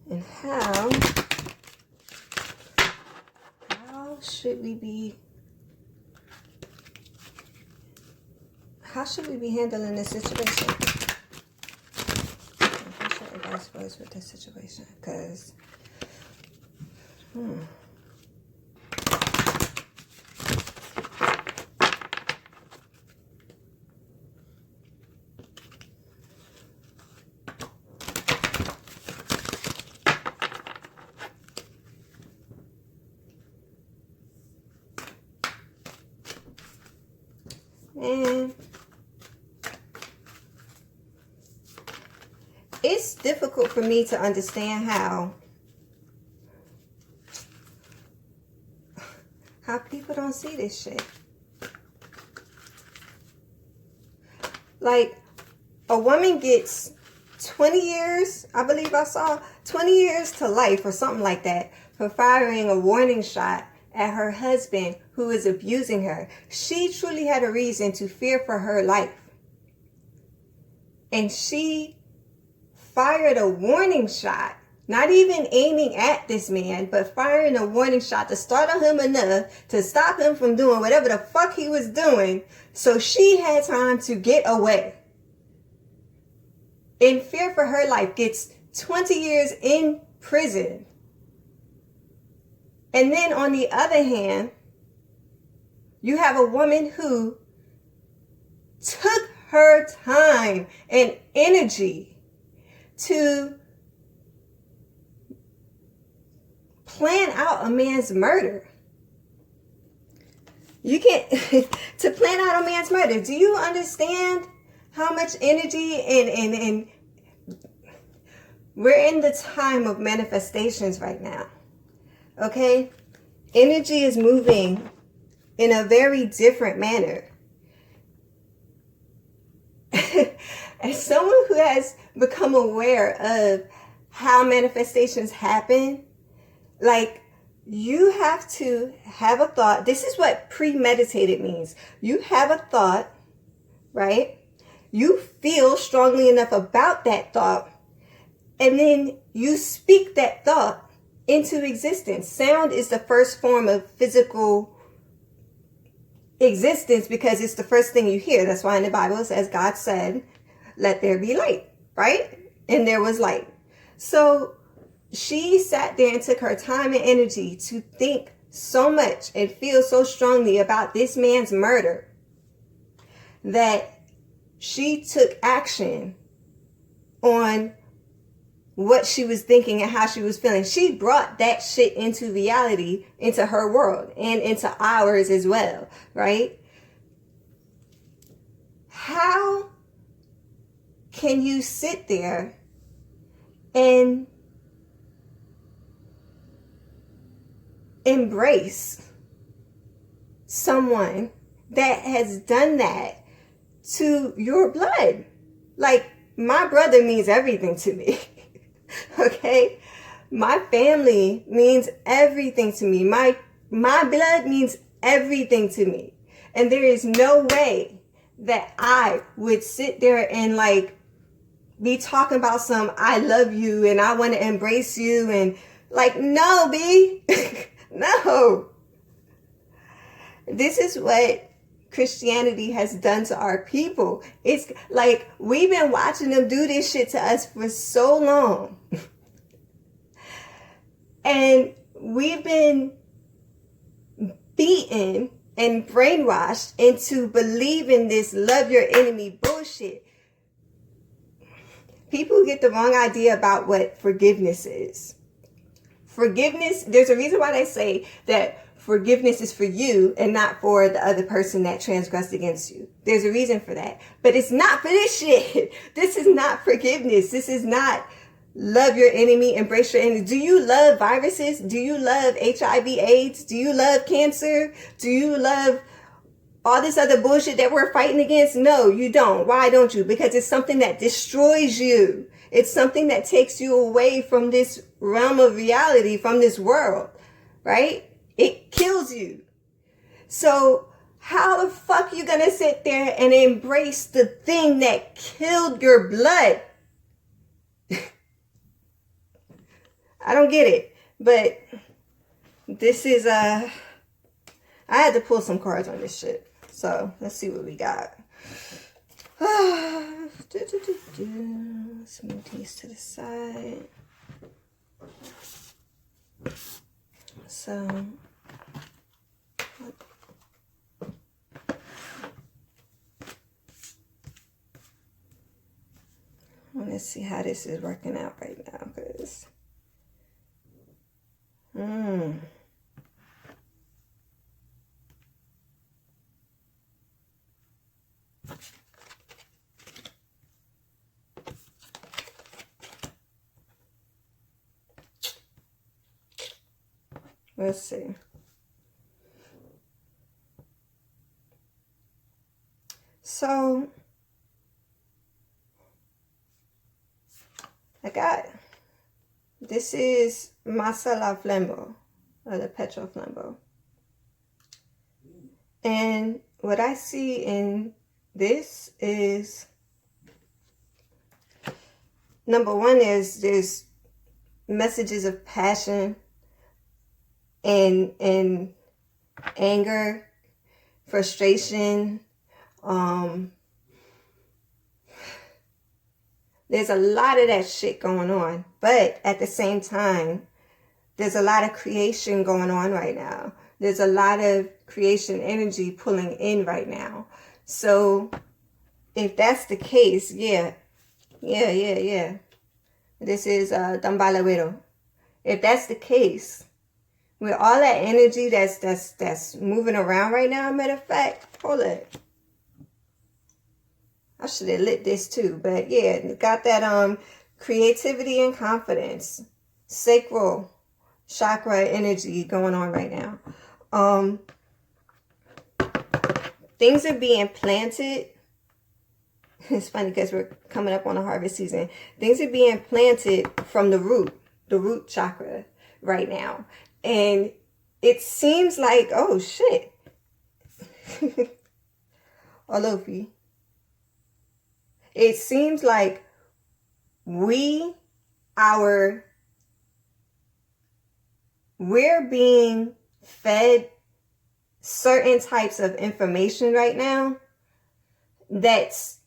And how should we be handling this situation? What's your advice for us with this situation? Because and it's difficult for me to understand how people don't see this shit. Like, a woman gets 20 years, I believe I saw, 20 years to life or something like that for firing a warning shot at her husband who is abusing her. She truly had a reason to fear for her life. And she fired a warning shot, not even aiming at this man, but firing a warning shot to startle him enough to stop him from doing whatever the fuck he was doing, so she had time to get away. In fear for her life, gets 20 years in prison. And then on the other hand, you have a woman who took her time and energy to plan out a man's murder. You can't to plan out a man's murder. Do you understand how much energy and we're in the time of manifestations right now. Okay? Energy is moving in a very different manner. As someone who has become aware of how manifestations happen, like, you have to have a thought. This is what premeditated means. You have a thought, right? You feel strongly enough about that thought, and then you speak that thought into existence. Sound is the first form of physical existence because it's the first thing you hear. That's why in the Bible it says God said, "Let there be light," right? And there was light. So she sat there and took her time and energy to think so much and feel so strongly about this man's murder that she took action on what she was thinking and how she was feeling. She brought that shit into reality, into her world and into ours as well, right? How can you sit there and embrace someone that has done that to your blood? Like, my brother means everything to me. Okay? My family means everything to me. My blood means everything to me. And there is no way that I would sit there and like be talking about some I love you and I want to embrace you and like, no, B. No. This is what Christianity has done to our people. It's like we've been watching them do this shit to us for so long. And we've been beaten and brainwashed into believing this love your enemy bullshit. People get the wrong idea about what forgiveness is. Forgiveness, there's a reason why they say that forgiveness is for you and not for the other person that transgressed against you. There's a reason for that. But it's not for this shit. This is not forgiveness. This is not love your enemy, embrace your enemy. Do you love viruses? Do you love HIV, AIDS? Do you love cancer? Do you love all this other bullshit that we're fighting against? No, you don't. Why don't you? Because it's something that destroys you. It's something that takes you away from this realm of reality, from this world, right? It kills you. So how the fuck you gonna sit there and embrace the thing that killed your blood? I don't get it. But this is, I had to pull some cards on this shit. So let's see what we got. Let's move these to the side. So, let's see how this is working out right now, because let's see. So I got, this is Masa la Flambeau, or the Petro Flambeau. And what I see in this is, number one is there's messages of passion and anger, frustration. There's a lot of that shit going on. But at the same time, there's a lot of creation going on right now. There's a lot of creation energy pulling in right now. So if that's the case, yeah. This is Dambalawero. If that's the case, with all that energy that's moving around right now, matter of fact, hold it. I should have lit this too, but yeah, got that creativity and confidence, sacral chakra energy going on right now. Things are being planted. It's funny because we're coming up on a harvest season. Things are being planted from the root chakra right now. And it seems like, oh shit. Olofi. It seems like we're being fed certain types of information right now that's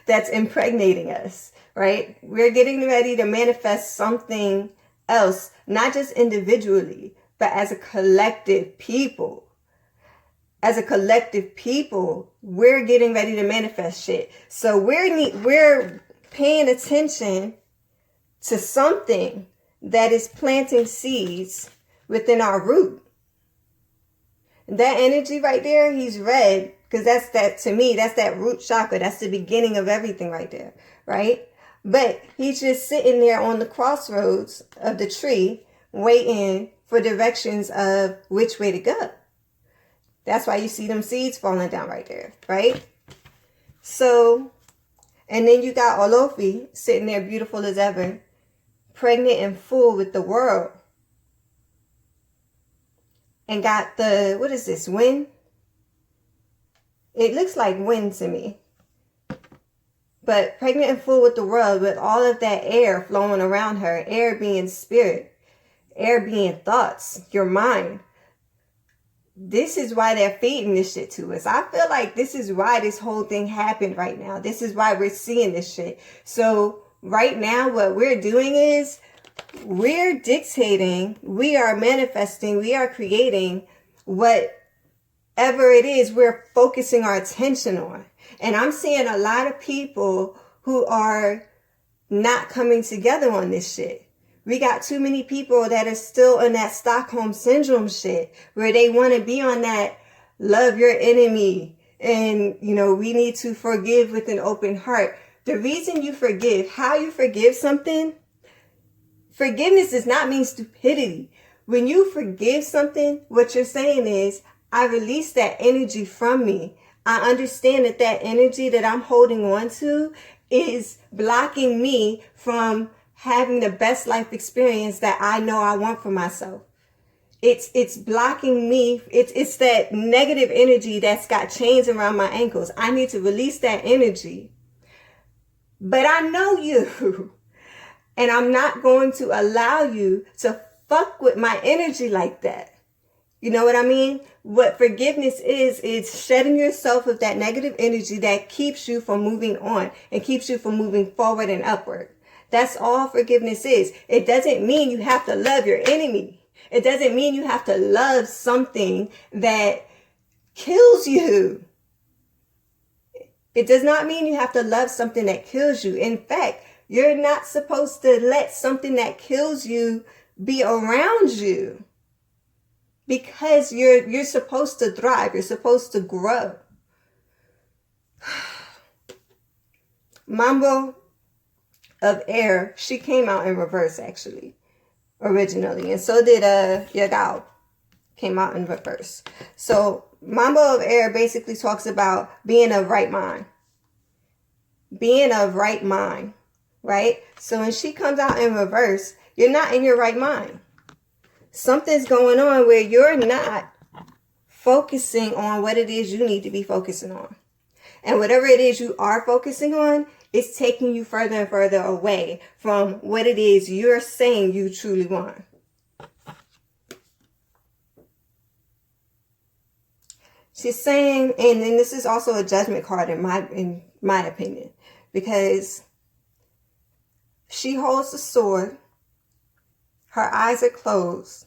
that's impregnating us, right? We're getting ready to manifest something else, not just individually, but as a collective people. As a collective people, we're getting ready to manifest shit. So we're paying attention to something that is planting seeds within our root. That energy right there, he's red, because to me, that's that root chakra. That's the beginning of everything right there, right? But he's just sitting there on the crossroads of the tree, waiting for directions of which way to go. That's why you see them seeds falling down right there, right? So, and then you got Olofi sitting there beautiful as ever, pregnant and full with the world. And got the, what is this, wind? It looks like wind to me. But pregnant and full with the world, with all of that air flowing around her, air being spirit, air being thoughts, your mind. This is why they're feeding this shit to us. I feel like this is why this whole thing happened right now. This is why we're seeing this shit. So right now, what we're doing is we're dictating, we are manifesting, we are creating whatever it is we're focusing our attention on. And I'm seeing a lot of people who are not coming together on this shit. We got too many people that are still in that Stockholm syndrome shit, where they want to be on that love your enemy. And, we need to forgive with an open heart. The reason you forgive, how you forgive something, forgiveness does not mean stupidity. When you forgive something, what you're saying is, I release that energy from me. I understand that energy that I'm holding on to is blocking me from having the best life experience that I know I want for myself. It's blocking me. It's that negative energy that's got chains around my ankles. I need to release that energy. But I know you. And I'm not going to allow you to fuck with my energy like that. You know what I mean? What forgiveness is shedding yourself of that negative energy that keeps you from moving on and keeps you from moving forward and upward. That's all forgiveness is. It doesn't mean you have to love your enemy. It doesn't mean you have to love something that kills you. It does not mean you have to love something that kills you. In fact, you're not supposed to let something that kills you be around you, because you're supposed to thrive. You're supposed to grow. Mambo of Air, she came out in reverse actually, originally. And so did Yagao, came out in reverse. So Mambo of Air basically talks about being of right mind. Being of right mind, right? So when she comes out in reverse, you're not in your right mind. Something's going on where you're not focusing on what it is you need to be focusing on. And whatever it is you are focusing on, it's taking you further and further away from what it is you're saying you truly want. She's saying, and then this is also a judgment card in my opinion, because she holds the sword, her eyes are closed,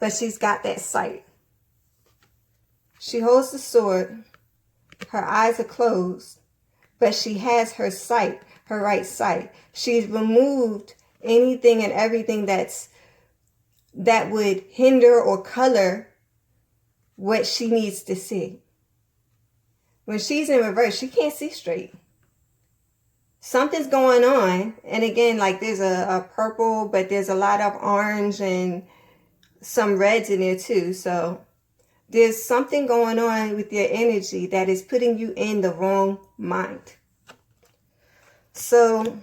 but she's got that sight. She holds the sword, her eyes are closed, but she has her sight, her right sight. She's removed anything and everything that would hinder or color what she needs to see. When she's in reverse, she can't see straight. Something's going on. And again, like there's a purple, but there's a lot of orange and some reds in there too. So there's something going on with your energy that is putting you in the wrong mind. So,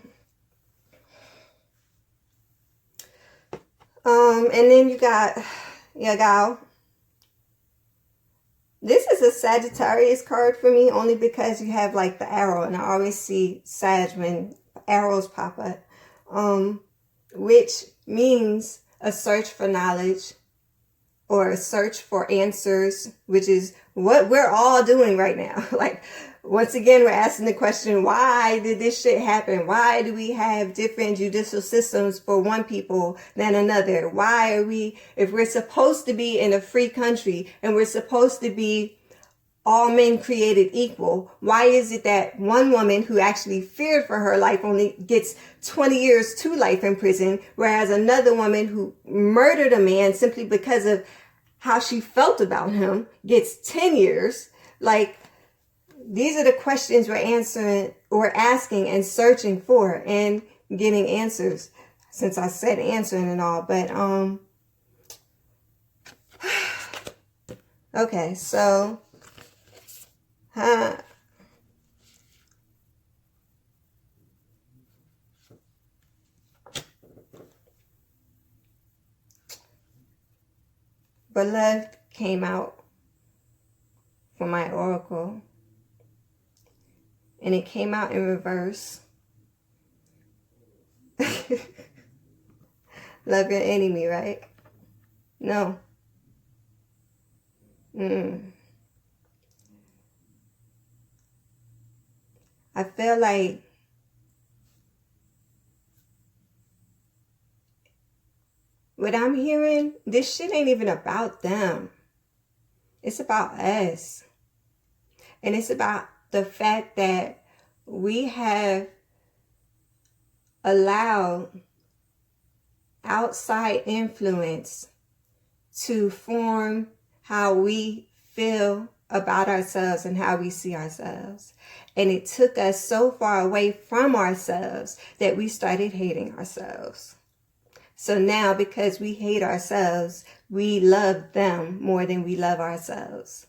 and then you got Yagao. This is a Sagittarius card for me, only because you have like the arrow, and I always see Sag when arrows pop up, which means a search for knowledge or a search for answers, which is what we're all doing right now. Like, once again, we're asking the question, why did this shit happen? Why do we have different judicial systems for one people than another? Why are we, if we're supposed to be in a free country and we're supposed to be all men created equal, why is it that one woman who actually feared for her life only gets 20 years to life in prison, whereas another woman who murdered a man simply because of how she felt about him gets 10 years? Like, these are the questions we're asking and searching for and getting answers, since I said answering and all. But okay, so Beloved came out for my oracle. And it came out in reverse. Love your enemy, right? No. I feel like what I'm hearing, this shit ain't even about them. It's about us. And it's about the fact that we have allowed outside influence to form how we feel about ourselves and how we see ourselves. And it took us so far away from ourselves that we started hating ourselves. So now, because we hate ourselves, we love them more than we love ourselves.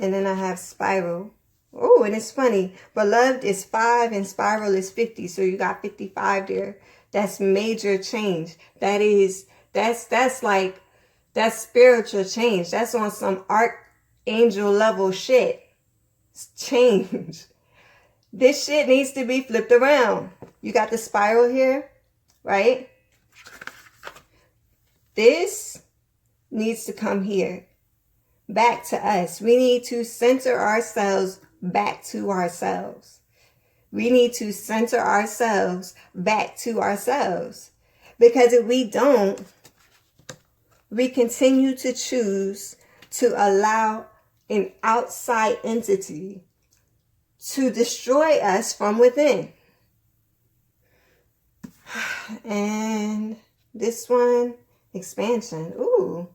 And then I have spiral. Oh, and it's funny. Beloved is 5 and spiral is 50. So you got 55 there. That's major change. That's spiritual change. That's on some archangel level shit. change. This shit needs to be flipped around. You got the spiral here, right? This needs to come here, back to us. We need to center ourselves back to ourselves. We need to center ourselves back to ourselves. Because if we don't, we continue to choose to allow an outside entity to destroy us from within. And this one, expansion. Ooh.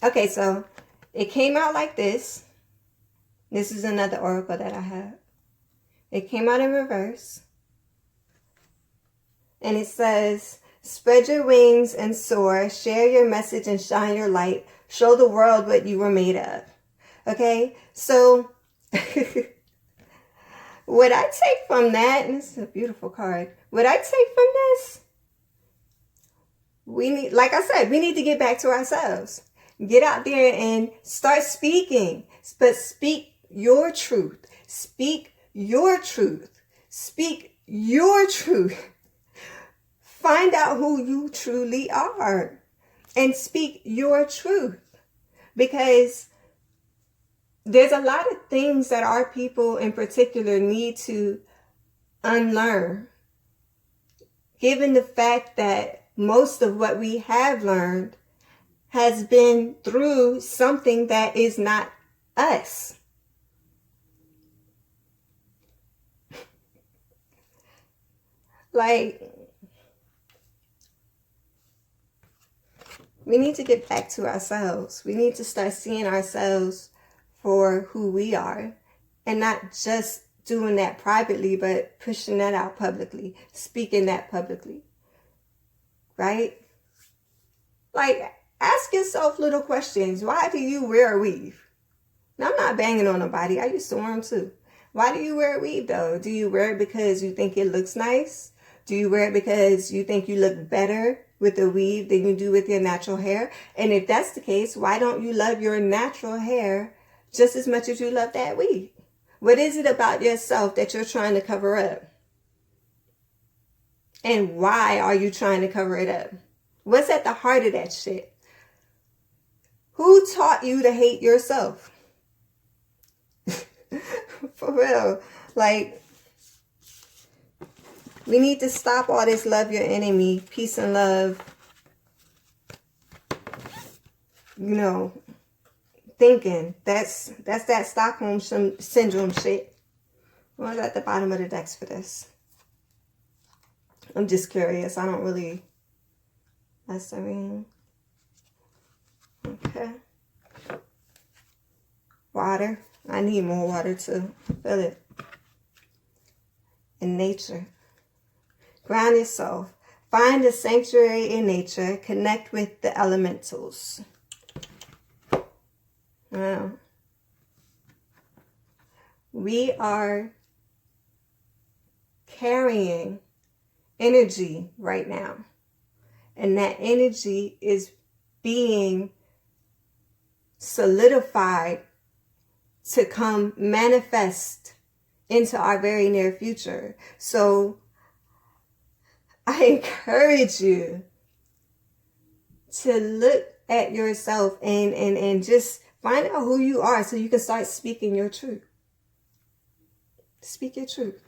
Okay, so it came out like this. This is another oracle that I have. It came out in reverse. And it says, spread your wings and soar, share your message and shine your light, show the world what you were made of. Okay, so what I take from that, and this is a beautiful card, what I take from this, we need, like I said, we need to get back to ourselves. Get out there and start speaking, but speak your truth. Speak your truth. Speak your truth. Find out who you truly are and speak your truth, because there's a lot of things that our people in particular need to unlearn, given the fact that most of what we have learned has been through something that is not us. Like, we need to get back to ourselves. We need to start seeing ourselves for who we are, and not just doing that privately, but pushing that out publicly, speaking that publicly, right? Like, ask yourself little questions. Why do you wear a weave? Now, I'm not banging on nobody. I used to wear them too. Why do you wear a weave though? Do you wear it because you think it looks nice? Do you wear it because you think you look better with a weave than you do with your natural hair? And if that's the case, why don't you love your natural hair just as much as you love that weave? What is it about yourself that you're trying to cover up? And why are you trying to cover it up? What's at the heart of that shit? Who taught you to hate yourself? For real. Like, we need to stop all this love your enemy, peace and love, you know, thinking. That's that Stockholm syndrome shit. What's at the bottom of the decks for this? I'm just curious. I don't really... That's the ring. Okay. Water. I need more water to fill it. And nature. Ground yourself. Find a sanctuary in nature. Connect with the elementals. Wow. We are carrying energy right now. And that energy is being solidified to come manifest into our very near future. So I encourage you to look at yourself and just find out who you are so you can start speaking your truth. Speak your truth.